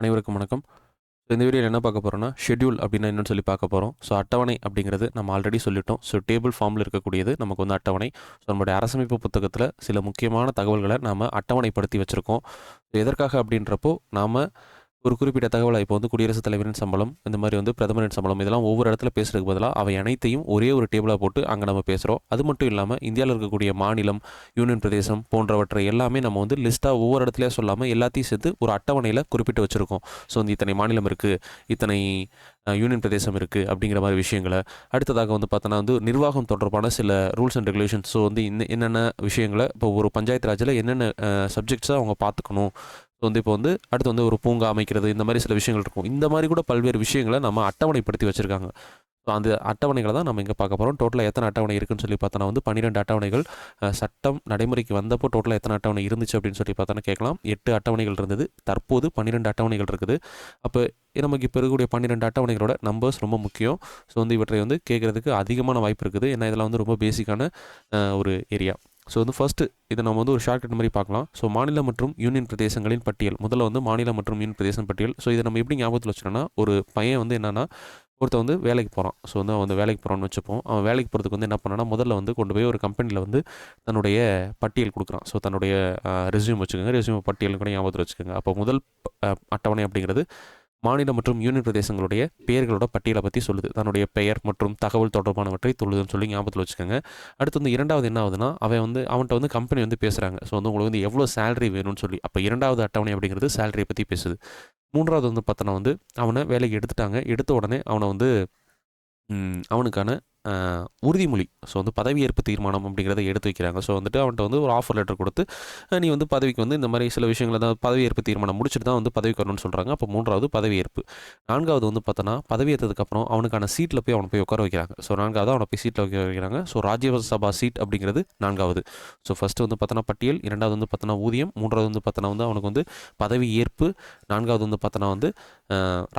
அனைவருக்கும் வணக்கம். இந்த வீடியோவில் என்ன பார்க்க போகிறோம்னா, ஷெட்யூல் அப்படின்னா என்னன்னு சொல்லி பார்க்க போகிறோம். ஸோ அட்டவணை அப்படிங்கிறது நம்ம ஆல்ரெடி சொல்லிட்டோம். ஸோ டேபிள் ஃபார்மில் இருக்கக்கூடியது நமக்கு வந்து அட்டவணை. ஸோ நம்மளுடைய அரசமைப்பு புத்தகத்தில் சில முக்கியமான தகவல்களை நாம் அட்டவணைப்படுத்தி வச்சுருக்கோம். எதற்காக அப்படின்றப்போ நாம் ஒரு குறிப்பிட்ட தகவலை இப்போ வந்து குடியரசுத் தலைவரின் சம்பளம், இந்த மாதிரி வந்து பிரதமரின் சம்பளம், இதெல்லாம் ஒவ்வொரு இடத்துல பேசுறதுக்கு பதிலாக அவை அனைத்தையும் ஒரே ஒரு டேபிளாக போட்டு அங்கே நம்ம பேசுகிறோம். அது மட்டும் இல்லாமல் இந்தியாவில் இருக்கக்கூடிய மாநிலம், யூனியன் பிரதேசம் போன்றவற்றை எல்லாமே நம்ம வந்து லிஸ்ட்டாக ஒவ்வொரு இடத்துலையும் சொல்லாமல் எல்லாத்தையும் சேர்த்து ஒரு அட்டவணையில் குறிப்பிட்டு வச்சுருக்கோம். ஸோ வந்து இத்தனை மாநிலம் இருக்குது, இத்தனை யூனியன் பிரதேசம் இருக்குது அப்படிங்கிற மாதிரி விஷயங்களை. அடுத்ததாக வந்து பார்த்தோன்னா வந்து நிர்வாகம் தொடர்பான சில ரூல்ஸ் அண்ட் ரெகுலேஷன்ஸ். ஸோ வந்து என்னென்ன விஷயங்களை இப்போ ஒரு பஞ்சாயத்து ராஜில் என்னென்ன சப்ஜெக்ட்ஸை அவங்க பார்த்துக்கணும். இப்போ வந்து அடுத்து வந்து ஒரு பூங்கா அமைக்கிறது, இந்த மாதிரி சில விஷயங்கள் இருக்கும். இந்த மாதிரி கூட பல்வேறு விஷயங்களை நம்ம அட்டவணைப்படுத்தி வச்சுருக்காங்க. ஸோ அந்த அட்டவணைகளை தான் நம்ம இங்கே பார்க்க போகிறோம். டோட்டலாக எத்தனை அட்டவணை இருக்குன்னு சொல்லி பார்த்தோன்னா வந்து 12 அட்டவணைகள். சட்டம் நடைமுறைக்கு வந்தப்போ டோட்டலாக எத்தனை அட்டவணை இருந்துச்சு அப்படின்னு சொல்லி பார்த்தோன்னா கேட்கலாம். 8 அட்டவணைகள் இருந்தது. தற்போது 12 அட்டவணைகள் இருக்குது. அப்போ நமக்கு இப்போ இருக்கக்கூடிய 12 அட்டவணைகளோட நம்பர்ஸ் ரொம்ப முக்கியம். ஸோ வந்து இவற்றை வந்து கேட்குறதுக்கு அதிகமான வாய்ப்பு இருக்குது. ஏன்னா இதெல்லாம் வந்து ரொம்ப பேசிக்கான ஒரு ஏரியா. ஸோ வந்து ஃபஸ்ட்டு இதை நம்ம வந்து ஒரு ஷார்ட்கட் மாதிரி பார்க்கலாம். ஸோ மாநில மற்றும் யூனியன் பிரதேசங்களின் பட்டியல். முதல்ல வந்து மாநில மற்றும் யூனியன் பிரதேசம் பட்டியல். ஸோ இதை நம்ம எப்படி ஞாபகத்தில் வச்சுட்டோம்னா, ஒரு பையன் வந்து என்னென்னா ஒருத்தன் வந்து வேலைக்கு போகிறான். ஸோ வந்து அவன் வந்து வேலைக்கு போகிறான்னு வச்சுப்போம். அவன் வேலைக்கு போகிறதுக்கு வந்து என்ன பண்ணான்னா, முதல்ல வந்து கொண்டு போய் ஒரு கம்பெனியில் வந்து தன்னுடைய பட்டியல் கொடுக்குறான். ஸோ தன்னுடைய ரெஸ்யூம் வச்சுக்கோங்க, ரெஸ்யூம் பட்டியல் கூட ஞாபகத்தில் வச்சுக்கோங்க. அப்போ முதல் அட்டவணை அப்படிங்கிறது மாநில மற்றும் யூனியன் பிரதேசங்களுடைய பெயர்களோட பட்டியலை பற்றி சொல்லுது. தன்னுடைய பெயர் மற்றும் தகவல் தொடர்பானவற்றை சொல்லுதுன்னு சொல்லி ஞாபகத்தில் வச்சுக்கோங்க. அடுத்து வந்து இரண்டாவது என்ன ஆகுதுன்னா, அவன்கிட்ட வந்து கம்பெனி வந்து பேசுகிறாங்க. ஸோ வந்து உங்களுக்கு வந்து எவ்வளோ சேலரி வேணும்னு சொல்லி. அப்போ இரண்டாவது அட்டவணை அப்படிங்கிறது சேலரியை பற்றி பேசுது. மூன்றாவது வந்து பார்த்தோன்னா வந்து அவனை வேலைக்கு எடுத்துட்டாங்க. எடுத்த உடனே அவனை வந்து அவனுக்கான உறுதிமொழி, ஸோ வந்து பதவியேற்பு தீர்மானம் அப்படிங்கிறத எடுத்து வைக்கிறாங்க. ஸோ வந்துட்டு அவன்கிட்ட வந்து ஒரு ஆஃபர் லெட்டர் கொடுத்து, நீ வந்து பதவிக்கு வந்து இந்த மாதிரி சில விஷயங்களை தான் பதவியேற்பு தீர்மானம் முடிச்சுட்டு தான் வந்து பதவிக்கு வரணும்னு சொல்கிறாங்க. அப்போ மூன்றாவது பதவியேற்பு. நான்காவது வந்து பார்த்தோன்னா பதவியேற்றதுக்கப்புறம் அவனுக்கான சீட்டில் போய் அவனை போய் உட்கார வைக்கிறாங்க. ஸோ நான்காவது அவனை போய் சீட்டில் வைக்கிறாங்க. ஸோ ராஜ்யசபா சீட் அப்படிங்கிறது நான்காவது. ஸோ ஃபஸ்ட்டு வந்து பார்த்தோன்னா பட்டியல், இரண்டாவது வந்து பார்த்தோன்னா ஊதியம், மூன்றாவது வந்து பார்த்தோன்னா வந்து அவனுக்கு வந்து பதவி ஏற்பு, நான்காவது வந்து பார்த்தோன்னா வந்து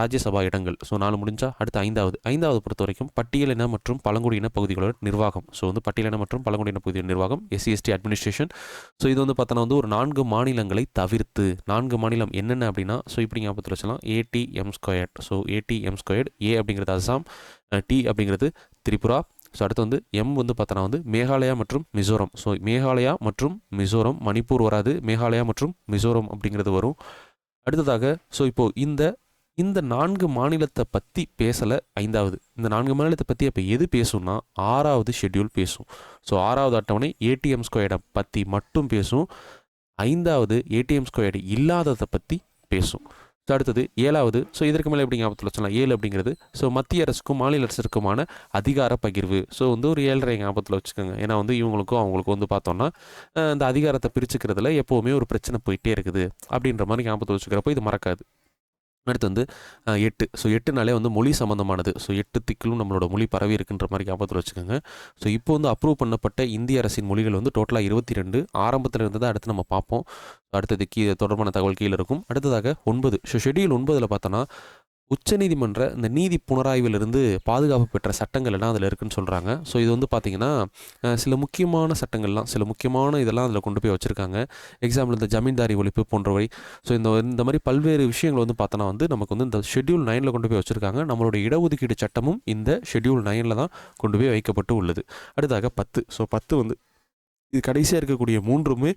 ராஜ்யசபா இடங்கள். ஸோ 4 முடிஞ்சா அடுத்து ஐந்தாவது பொறுத்த வரைக்கும் பட்டியலின மற்றும் பழங்குடியின பகுதிகளோட நிர்வாகம். ஸோ வந்து பட்டியலின மற்றும் பழங்குடியின பகுதியோட நிர்வாகம், SC/ST அட்மினிஸ்ட்ரேஷன். ஸோ இது வந்து பார்த்தோன்னா வந்து ஒரு 4 மாநிலங்களை தவிர்த்து, 4 மாநிலம் என்னென்ன அப்படின்னா, ஸோ இப்படி ஞாபகத்தில் வச்சலாம். ATM². So ATM². A அப்படிங்கிறது அஸ்ஸாம், T அப்படிங்கிறது திரிபுரா. ஸோ அடுத்து வந்து M வந்து பார்த்தோன்னா வந்து மேகாலயா மற்றும் மிசோரம். ஸோ மேகாலயா மற்றும் மிசோரம், மணிப்பூர் வராது, மேகாலயா மற்றும் மிசோரம் அப்படிங்கிறது வரும். அடுத்ததாக ஸோ இப்போது இந்த 4 மாநிலத்தை பற்றி பேசலை. ஐந்தாவது இந்த 4 மாநிலத்தை பற்றி அப்போ எது பேசும்னா, 6வது ஷெட்யூல் பேசும். ஸோ 6வது அட்டவணை ATM² பற்றி மட்டும் பேசும். 5வது ATM² இல்லாததை பற்றி பேசும். ஸோ அடுத்தது 7வது. ஸோ இதற்கு மேலே எப்படி ஞாபகத்தில் வச்சலாம், 7 அப்படிங்கிறது ஸோ மத்திய அரசுக்கும் மாநில அரசுக்குமான அதிகார பகிர்வு. ஸோ வந்து ஒரு 7.5 ஞாபகத்தில் வச்சுக்கோங்க. ஏன்னா வந்து இவங்களுக்கும் அவங்களுக்கும் வந்து பார்த்தோம்னா இந்த அதிகாரத்தை பிரிச்சுக்கிறதுல எப்போவுமே ஒரு பிரச்சனை போயிட்டே இருக்குது அப்படின்ற மாதிரி ஞாபகத்தில் வச்சுக்கிறப்போ இது மறக்காது. அடுத்து வந்து 8. ஸோ 8நாலே வந்து மொழி சம்மந்தமானது. ஸோ 8 திக்கிலும் நம்மளோட மொழி பரவி இருக்குன்ற மாதிரி ஞாபகத்தில் வச்சுக்கோங்க. ஸோ இப்போ வந்து அப்ரூவ் பண்ணப்பட்ட இந்திய அரசின் மொழிகள் வந்து டோட்டலாக 22. ஆரம்பத்தில் இருந்ததை அடுத்து நம்ம பார்ப்போம். அடுத்தது தொடர்பான தகவல் கீழே இருக்கும். அடுத்ததாக 9. ஸோ ஷெட்யூல் 9ல் பார்த்தோன்னா உச்சநீதிமன்ற இந்த நீதி புனராய்விலிருந்து பாதுகாப்பு பெற்ற சட்டங்கள் எல்லாம் அதில் இருக்குதுன்னு சொல்கிறாங்க. ஸோ இது வந்து பார்த்திங்கன்னா சில முக்கியமான சட்டங்கள்லாம், சில முக்கியமான இதெல்லாம் அதில் கொண்டு போய் வச்சுருக்காங்க. எக்ஸாம்பிள் இந்த ஜமீன்தாரி ஒழிப்பு போன்றவை. ஸோ இந்த மாதிரி பல்வேறு விஷயங்கள் வந்து பார்த்தோன்னா வந்து நமக்கு வந்து இந்த ஷெட்யூல் 9ல் கொண்டு போய் வச்சுருக்காங்க. நம்மளுடைய இடஒதுக்கீடு சட்டமும் இந்த ஷெட்யூல் 9ல் தான் கொண்டு போய் வைக்கப்பட்டு உள்ளது. அடுத்தாக 10. ஸோ 10 வந்து இது கடைசியாக இருக்கக்கூடிய 3மே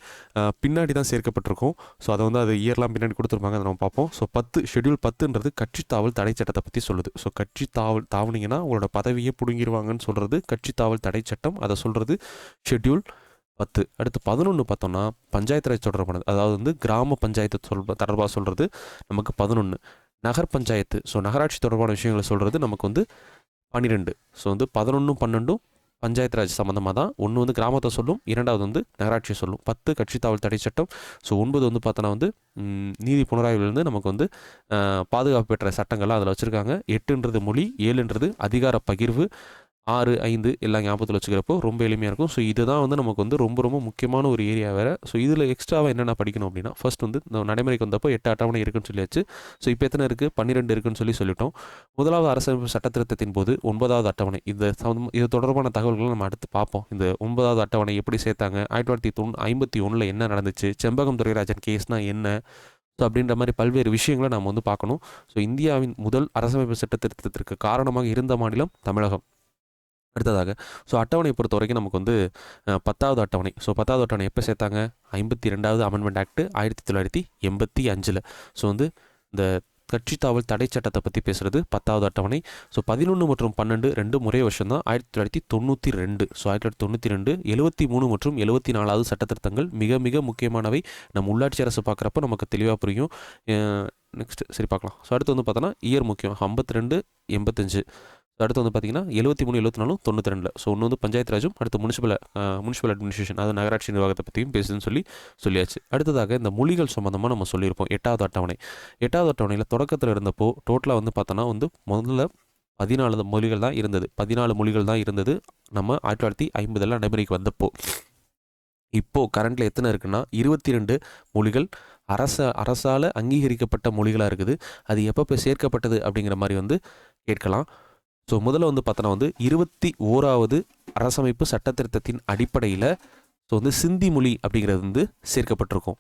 பின்னாடி தான் சேர்க்கப்பட்டிருக்கும். ஸோ அதை வந்து அது இயர்லாம் பின்னாடி கொடுத்துருப்பாங்க, அதை நம்ம பார்ப்போம். ஸோ 10 ஷெட்யூல் 10ன்றது கட்சி தாவல் தடை சட்டத்தை பற்றி சொல்லுது. ஸோ கட்சி தாவுனீங்கன்னா உங்களோட பதவியே பிடுங்கிடுவாங்கன்னு சொல்கிறது கட்சி தாவல் தடை சட்டம். அதை சொல்கிறது ஷெட்யூல் 10. அடுத்து 11 பார்த்தோம்னா பஞ்சாயத்து ராஜ் தொடர்பானது. அதாவது வந்து கிராம பஞ்சாயத்து தொடர்பாக சொல்கிறது நமக்கு 11. நகர் பஞ்சாயத்து, ஸோ நகராட்சி தொடர்பான விஷயங்களை சொல்கிறது நமக்கு வந்து 12. ஸோ வந்து 11, 12 பஞ்சாயத்து ராஜ் சம்மந்தமாக தான். ஒன்று வந்து கிராமத்தை சொல்லும், இரண்டாவது வந்து நகராட்சியை சொல்லும். 10 கட்சி தாவல் தடை சட்டம். ஸோ 9 வந்து பார்த்தோன்னா வந்து நீதி புனராய்விலிருந்து நமக்கு வந்து பாதுகாப்பு பெற்ற சட்டங்கள்லாம் அதில் வச்சுருக்காங்க. 8ன்றது மொழி, 7ன்றது அதிகார பகிர்வு, 6, 5 எல்லாம் ஞாபகத்தில் வச்சுக்கிறப்போ ரொம்ப எளிமையாக இருக்கும். ஸோ இதுதான் வந்து நமக்கு வந்து ரொம்ப ரொம்ப முக்கியமான ஒரு ஏரியா வேறு. ஸோ இதில் எக்ஸ்ட்ராவாக என்னென்ன படிக்கணும் அப்படின்னா, ஃபர்ஸ்ட் வந்து இந்த நடைமுறைக்கு வந்தப்போ 8 அட்டவணை இருக்குன்னு சொல்லியாச்சு. ஸோ இப்போ எத்தனை இருக்குது, 12 இருக்குன்னு சொல்லிட்டோம். முதலாவது அரசமைப்பு சட்டத்திருத்தத்தின் போது 9வது அட்டவணை, இது தொடர்பான தகவல்களை நம்ம அடுத்து பார்ப்போம். இந்த 9வது அட்டவணை எப்படி சேர்த்தாங்க, 1951 என்ன நடந்துச்சு, செம்பகம் துரைராஜன் கேஸ்னால் என்ன, ஸோ அப்படின்ற மாதிரி பல்வேறு விஷயங்களை நம்ம வந்து பார்க்கணும். ஸோ இந்தியாவின் முதல் அரசமைப்பு சட்ட திருத்தத்திற்கு காரணமாக இருந்த மாநிலம் தமிழகம். அடுத்ததாக ஸோ அட்டவணை பொறுத்த வரைக்கும் நமக்கு வந்து 10வது அட்டவணை. ஸோ 10வது அட்டவணை எப்போ சேர்த்தாங்க? 52வது அமெண்ட்மெண்ட் ஆக்ட் 1985. ஸோ வந்து இந்த கட்சி தாவல் தடை சட்டத்தை பற்றி பேசுகிறது 10வது அட்டவணை. ஸோ 11 மற்றும் 12 ரெண்டு முறை வருஷம் தான் 1992. ஸோ 1992 73 மற்றும் 74வது சட்ட திருத்தங்கள் மிக மிக முக்கியமானவை. நம்ம உள்ளாட்சி அரசு பார்க்குறப்ப நமக்கு தெளிவாக புரியும். நெக்ஸ்ட் சரி பார்க்கலாம். ஸோ அடுத்து வந்து பார்த்தோன்னா இயர் முக்கியம் 52 85. அடுத்து வந்து பார்த்தீங்கன்னா 73 74 92. ஸோ ஒன்று வந்து பஞ்சாயத்து ராஜும் அடுத்து முனிசிபல் அட்மினிஸ்ட்ரேஷன், அதாவது நகராட்சி நிர்வாகத்தை பற்றியும் பேசுதுன்னு சொல்லியாச்சு. அடுத்ததாக இந்த மொழிகள் சம்மந்தமாக நம்ம சொல்லியிருப்போம் 8வது அட்டவணை. 8வது அட்டவணையில் தொடக்கத்தில் இருந்தப்போ டோட்டலாக வந்து பார்த்தோன்னா வந்து முதல்ல 14 மொழிகள் தான் இருந்தது. 14 மொழிகள் தான் இருந்தது நம்ம 1950 நடைமுறைக்கு வந்தப்போ. இப்போது கரண்டில் எத்தனை இருக்குன்னா 22 மொழிகள் அரசால் அங்கீகரிக்கப்பட்ட மொழிகளாக இருக்குது. அது எப்போ சேர்க்கப்பட்டது அப்படிங்கிற மாதிரி வந்து கேட்கலாம். ஸோ முதல்ல வந்து பார்த்தோன்னா வந்து 21வது அரசமைப்பு சட்டத்திருத்தத்தின் அடிப்படையில் ஸோ வந்து சிந்தி மொழி அப்படிங்கிறது வந்து சேர்க்கப்பட்டிருக்கும்.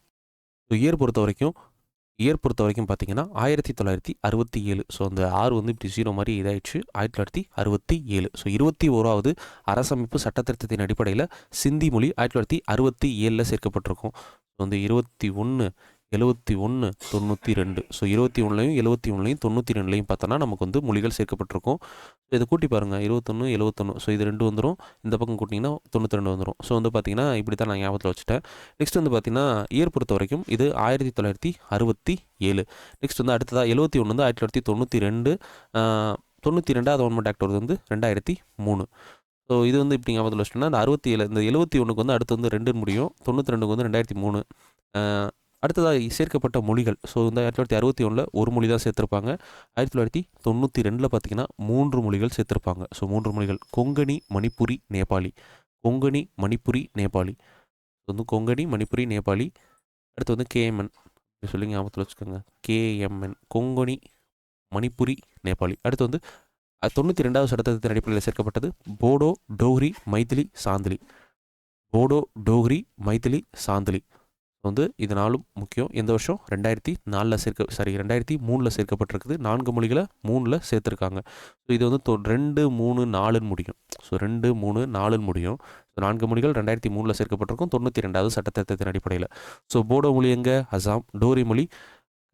ஸோ இயர் பொறுத்த வரைக்கும் பார்த்தீங்கன்னா 1967. ஸோ அந்த 6 வந்து இப்படி 0 மாதிரி இதாகிடுச்சு 1967. ஸோ 21வது அரசமைப்பு சட்டத்திருத்தத்தின் அடிப்படையில் சிந்தி மொழி 1967 சேர்க்கப்பட்டிருக்கும். ஸோ வந்து 21 71 92. ஸோ 21லையும் 71லையும் 92லையும் பார்த்தோன்னா நமக்கு வந்து மொழிகள் சேர்க்கப்பட்டிருக்கும். ஸோ இதை கூட்டி பாருங்கள் 21 71. ஸோ இது 2 வந்துடும், இந்த பக்கம் கூட்டிங்கன்னா 92 வந்துடும். ஸோ வந்து பார்த்தீங்கன்னா இப்படி தான் நான் ஞாபகத்தில் வச்சுட்டேன். நெக்ஸ்ட் வந்து பார்த்தீங்கன்னா இயர் பொறுத்த வரைக்கும் இது 1967. நெக்ஸ்ட் வந்து அடுத்ததாக 71 வந்து 1992. 92வது அமெண்ட்மெண்ட் ஆக்ட் வந்து 2003. ஸோ இது வந்து இப்படி ஞாபகத்தில் வச்சுட்டோம்னா இந்த 67 இந்த 71க்கு வந்து அடுத்து வந்து 2 முடியும், 92க்கு வந்து 2003. அடுத்ததாக சேர்க்கப்பட்ட மொழிகள். ஸோ இந்த 1961 ஒரு மொழி தான் சேர்த்துருப்பாங்க. 1992 பார்த்தீங்கன்னா 3 மொழிகள் சேர்த்துருப்பாங்க. ஸோ 3 மொழிகள் கொங்கணி, மணிப்புரி, நேபாளி. கொங்கணி, மணிப்புரி, நேபாளி. வந்து கொங்கணி, மணிப்புரி, நேபாளி. அடுத்து வந்து கேஎம்என் சொல்லி ஞாபகத்தில் வச்சுக்கோங்க. கேஎம்என் கொங்கணி, மணிப்புரி, நேபாளி. அடுத்து வந்து 92வது சட்டத்தின் அடிப்படையில் சேர்க்கப்பட்டது போடோ, டோக்ரி, மைதிலி, சாந்திலி. போடோ, டோக்ரி, மைதிலி, சாந்திலி வந்து இதனாலும் முக்கியம். எந்த வருஷம் 2003 சேர்க்கப்பட்டிருக்குது. 4 மொழிகளை 3 சேர்த்துருக்காங்க. ஸோ இது வந்து 2 3 4 முடியும். ஸோ 2 3 4 முடியும். ஸோ 4 மொழிகள் 2003 சேர்க்கப்பட்டிருக்கும் 92வது சட்டத்திட்டத்தின் அடிப்படையில். ஸோ போடோ மொழி எங்கே? அசாம். டோரி மொழி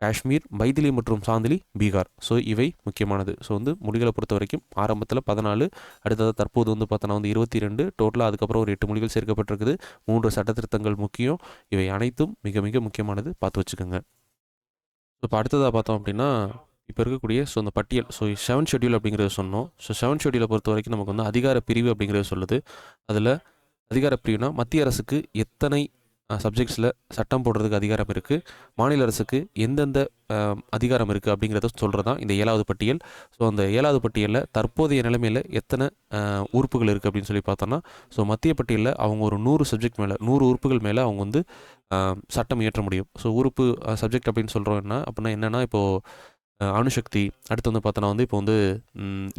காஷ்மீர், மைதிலி மற்றும் சாந்திலி பீகார். ஸோ இவை முக்கியமானது. ஸோ வந்து மொழிகளை பொறுத்த வரைக்கும் ஆரம்பத்தில் 14, அடுத்தது தற்போது வந்து பார்த்தோன்னா வந்து 22, டோட்டலாக அதுக்கப்புறம் ஒரு 8 மொழிகள் சேர்க்கப்பட்டிருக்குது. 3 சட்டத்திருத்தங்கள் முக்கியம். இவை அனைத்தும் மிக மிக முக்கியமானது, பார்த்து வச்சுக்கோங்க. இப்போ அடுத்ததாக பார்த்தோம் அப்படின்னா இப்போ இருக்கக்கூடிய ஸோ அந்த பட்டியல். ஸோ 7 ஷெட்யூல் அப்படிங்கிறத சொன்னோம். ஸோ 7 ஷெட்யூலை பொறுத்த வரைக்கும் நமக்கு வந்து அதிகார பிரிவு அப்படிங்கிறது சொல்லுது. அதில் அதிகார பிரிவுனா மத்திய அரசுக்கு எத்தனை சப்ஜெக்ட்ஸில் சட்டம் போடுறதுக்கு அதிகாரம் இருக்குது, மாநில அரசுக்கு எந்தெந்த அதிகாரம் இருக்குது அப்படிங்கிறத சொல்கிறது தான் இந்த 7வது பட்டியல். ஸோ அந்த 7வது பட்டியலில் தற்போதைய நிலைமையில் எத்தனை உறுப்புகள் இருக்குது அப்படின்னு சொல்லி பார்த்தோன்னா ஸோ மத்திய பட்டியலில் அவங்க ஒரு 100 சப்ஜெக்ட் மேலே 100 உறுப்புகள் மேலே அவங்க வந்து சட்டம் இயற்ற முடியும். ஸோ உறுப்பு சப்ஜெக்ட் அப்படின்னு சொல்கிறோம் அப்படின்னா என்னென்னா இப்போது அணுசக்தி. அடுத்து வந்து பார்த்தோன்னா வந்து இப்போ வந்து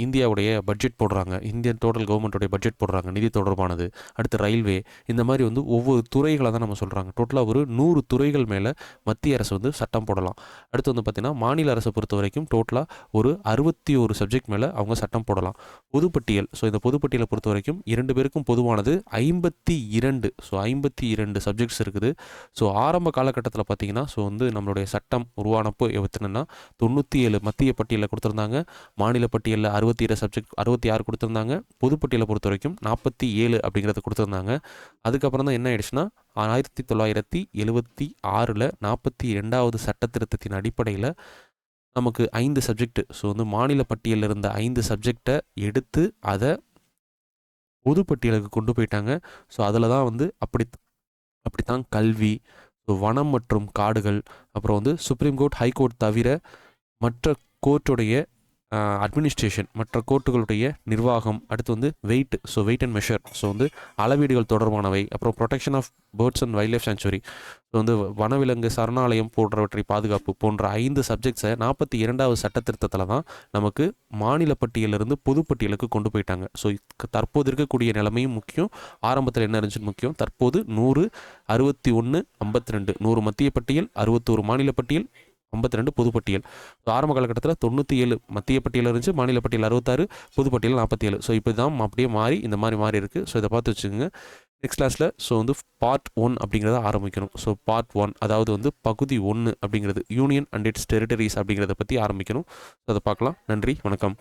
இந்தியாவுடைய பட்ஜெட் போடுறாங்க, இந்தியன் டோட்டல் கவர்மெண்ட்டோடைய பட்ஜெட் போடுறாங்க, நிதி தொடர்பானது. அடுத்து ரயில்வே. இந்த மாதிரி வந்து ஒவ்வொரு துறைகளை தான் நம்ம சொல்கிறாங்க. டோட்டலாக ஒரு 100 துறைகள் மேலே மத்திய அரசு வந்து சட்டம் போடலாம். அடுத்து வந்து பார்த்திங்கன்னா மாநில அரசை பொறுத்த வரைக்கும் டோட்டலாக ஒரு 61 சப்ஜெக்ட் மேலே அவங்க சட்டம் போடலாம். பொதுப்பட்டியல். ஸோ இந்த பொதுப்பட்டியலை பொறுத்த வரைக்கும் 2 பேருக்கும் பொதுவானது 52. ஸோ 52 சப்ஜெக்ட்ஸ் இருக்குது. ஸோ ஆரம்ப காலகட்டத்தில் பார்த்திங்கன்னா ஸோ வந்து நம்மளுடைய சட்டம் உருவானப்போ எத்தனைன்னா 97 மத்திய பட்டியலில் கொடுத்துருந்தாங்க, மாநில பட்டியலில் 66 கொடுத்துருந்தாங்க, பொதுப்பட்டியலை பொறுத்த வரைக்கும் 47 அப்படிங்கிறத கொடுத்துருந்தாங்க. அதுக்கப்புறம் தான் என்ன ஆயிடுச்சுன்னா 1976 42வது சட்ட திருத்தத்தின் அடிப்படையில் நமக்கு 5 சப்ஜெக்ட். ஸோ வந்து மாநில பட்டியலில் இருந்த 5 சப்ஜெக்டை எடுத்து அதை பொதுப்பட்டியலுக்கு கொண்டு போயிட்டாங்க. ஸோ அதில் தான் வந்து அப்படித்தான் கல்வி, வனம் மற்றும் காடுகள், அப்புறம் வந்து சுப்ரீம் கோர்ட், ஹைகோர்ட் தவிர மற்ற கோர்ட்டுடைய அட்மினிஸ்ட்ரேஷன், மற்ற கோர்ட்டுகளுடைய நிர்வாகம், அடுத்து வந்து weight. So weight and measure. So வந்து அளவீடுகள் தொடர்பானவை, அப்புறம் protection of birds and wild life sanctuary, so வந்து வனவிலங்கு சரணாலயம் போன்றவற்றை பாதுகாப்பு போன்ற 5 சப்ஜெக்ட்ஸை 42வது சட்ட திருத்தத்தில் தான் நமக்கு மாநில பட்டியலிருந்து பொதுப்பட்டியலுக்கு கொண்டு போயிட்டாங்க. ஸோ தற்போது இருக்கக்கூடிய நிலைமையும் முக்கியம், ஆரம்பத்தில் என்ன இருந்துச்சுன்னு முக்கியம். தற்போது 100 61 52 100 மத்திய பட்டியல், 61 மாநில பட்டியல், 52 பொதுப்பட்டியல். ஸோ ஆரம்ப காலகட்டத்தில் 97 மத்திய பட்டியல் இருந்துச்சு, மாநில பட்டியல் 66, பொதுப்பட்டியல் 47. ஸோ இப்போ தான் அப்படியே மாறி இந்த மாதிரி மாறி இருக்குது. ஸோ இதை பார்த்து வச்சுக்கோங்க. நெக்ஸ்ட் கிளாஸில் ஸோ வந்து பார்ட் 1 அப்படிங்கிறத ஆரம்பிக்கணும். ஸோ பார்ட் 1 அதாவது வந்து பகுதி 1 அப்படிங்கிறது யூனியன் அண்ட் இட்ஸ் டெரிட்டரிஸ் அப்படிங்கிறத பற்றி ஆரம்பிக்கணும். ஸோ அதை பார்க்கலாம். நன்றி, வணக்கம்.